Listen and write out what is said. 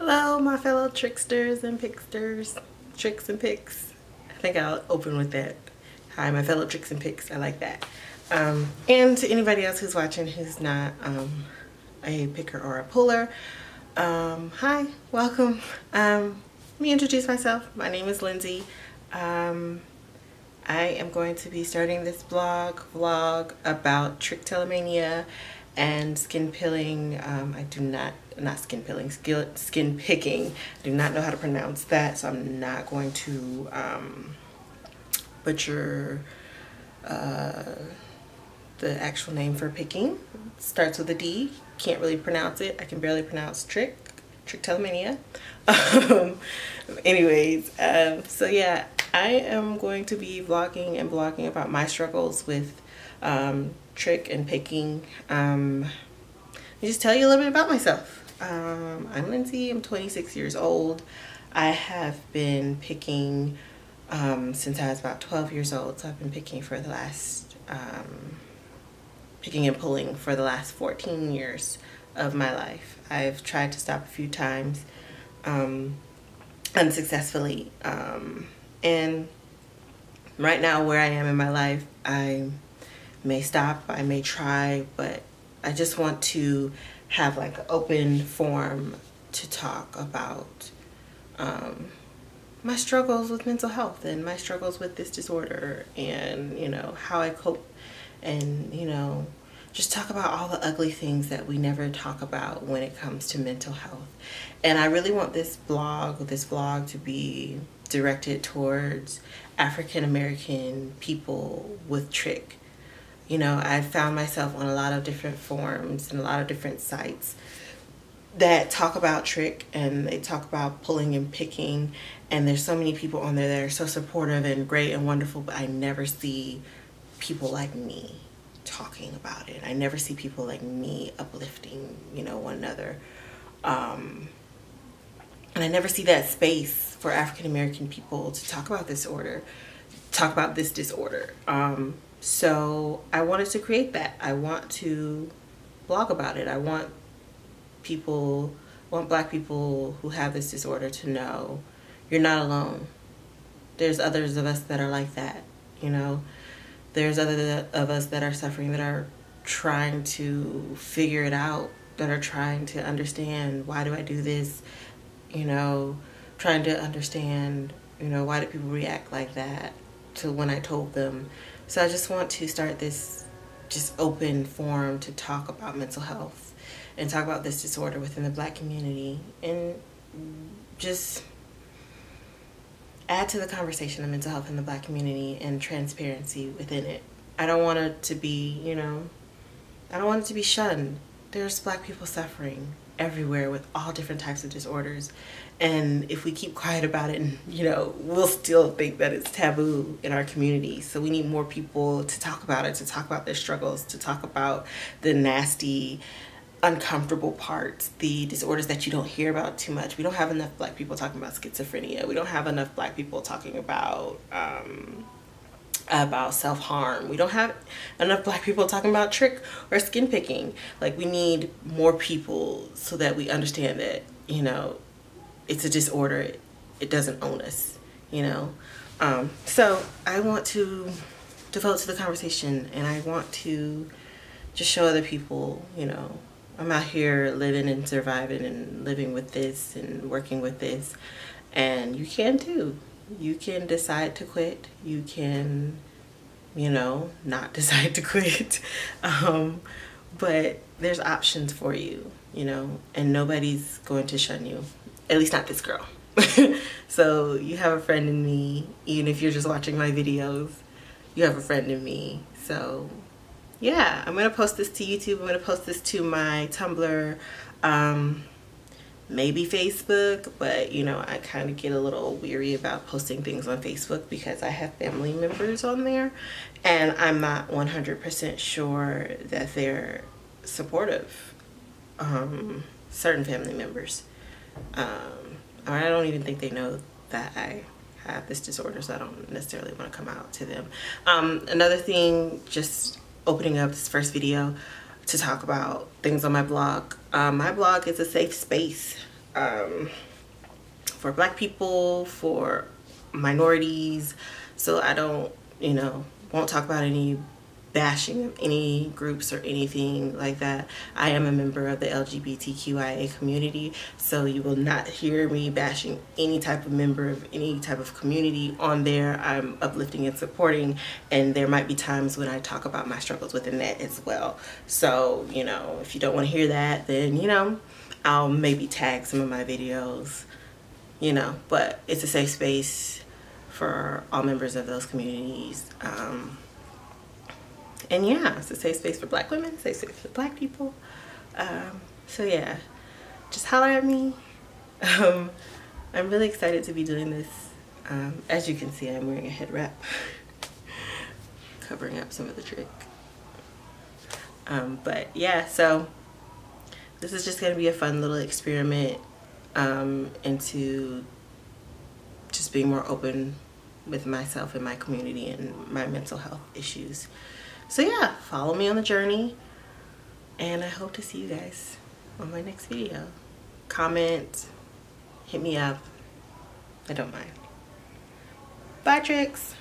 Hello, my fellow tricksters and picksters, tricks and picks. I think I'll open with that. Hi, my fellow tricks and picks. I like that. And to anybody else who's watching who's not a picker or a puller, hi, welcome. Let me introduce myself. My name is Lindsay. I am going to be starting this vlog about trichtillomania and skin peeling. Not skin peeling, skin picking. I do not know how to pronounce that, so I'm not going to butcher the actual name for picking. It starts with a D. Can't really pronounce it. I can barely pronounce trichtillomania. Anyways, so yeah, I am going to be vlogging and blogging about my struggles with trick and picking. Let me just tell you a little bit about myself. I'm Lindsay. I'm 26 years old. I have been picking since I was about 12 years old. So I've been picking for the last picking and pulling for the last 14 years of my life. I've tried to stop a few times unsuccessfully, and right now where I am in my life, I may stop, I may try, but I just want to have like an open forum to talk about my struggles with mental health and my struggles with this disorder, and you know, how I cope, and you know, just talk about all the ugly things that we never talk about when it comes to mental health. And I really want this vlog to be directed towards African American people with trick. You know, I've found myself on a lot of different forums and a lot of different sites that talk about trick, and they talk about pulling and picking, and there's so many people on there that are so supportive and great and wonderful, but I never see people like me talking about it. I never see people like me uplifting, you know, one another. And I never see that space for African American people to talk about this disorder. So I wanted to create that. I want to blog about it. I want black people who have this disorder to know you're not alone. There's others of us that are like that, you know. There's others of us that are suffering, that are trying to figure it out, that are trying to understand, why do I do this? You know, trying to understand, you know, why do people react like that to when I told them. So I just want to start this just open forum to talk about mental health and talk about this disorder within the Black community, and just add to the conversation of mental health in the Black community and transparency within it. I don't want it to be, you know, I don't want it to be shunned. There's Black people suffering everywhere with all different types of disorders, and if we keep quiet about it, and you know, we'll still think that it's taboo in our community. So we need more people to talk about it, to talk about their struggles, to talk about the nasty, uncomfortable parts, the disorders that you don't hear about too much. We don't have enough Black people talking about schizophrenia. We don't have enough Black people talking about self-harm. We don't have enough Black people talking about trick or skin picking. Like, we need more people so that we understand that, you know, it's a disorder. It doesn't own us, you know. So I want to devote to the conversation, and I want to just show other people, you know, I'm out here living and surviving and living with this and working with this, and you can too. You can decide to quit. You can, you know, not decide to quit. But there's options for you, you know, and nobody's going to shun you. At least not this girl. So you have a friend in me. Even if you're just watching my videos, you have a friend in me. So yeah, I'm gonna post this to YouTube. I'm gonna post this to my Tumblr, maybe Facebook, but you know, I kind of get a little weary about posting things on Facebook because I have family members on there, and I'm not 100% sure that they're supportive. Certain family members, or I don't even think they know that I have this disorder, so I don't necessarily want to come out to them. Another thing, just opening up this first video to talk about things on my blog. My blog is a safe space for Black people, for minorities. So I don't, you know, won't talk about any bashing of any groups or anything like that. I am a member of the LGBTQIA community, so you will not hear me bashing any type of member of any type of community on there. I'm uplifting and supporting, and there might be times when I talk about my struggles within that as well. So, you know, if you don't want to hear that, then, you know, I'll maybe tag some of my videos, you know, but it's a safe space for all members of those communities. And yeah, it's a safe space for Black women, safe space for Black people. So yeah, just holler at me. I'm really excited to be doing this. As you can see, I'm wearing a head wrap, covering up some of the trick. But yeah, so this is just gonna be a fun little experiment into just being more open with myself and my community and my mental health issues. So yeah, follow me on the journey, and I hope to see you guys on my next video. Comment, hit me up, I don't mind. Bye, Tricks.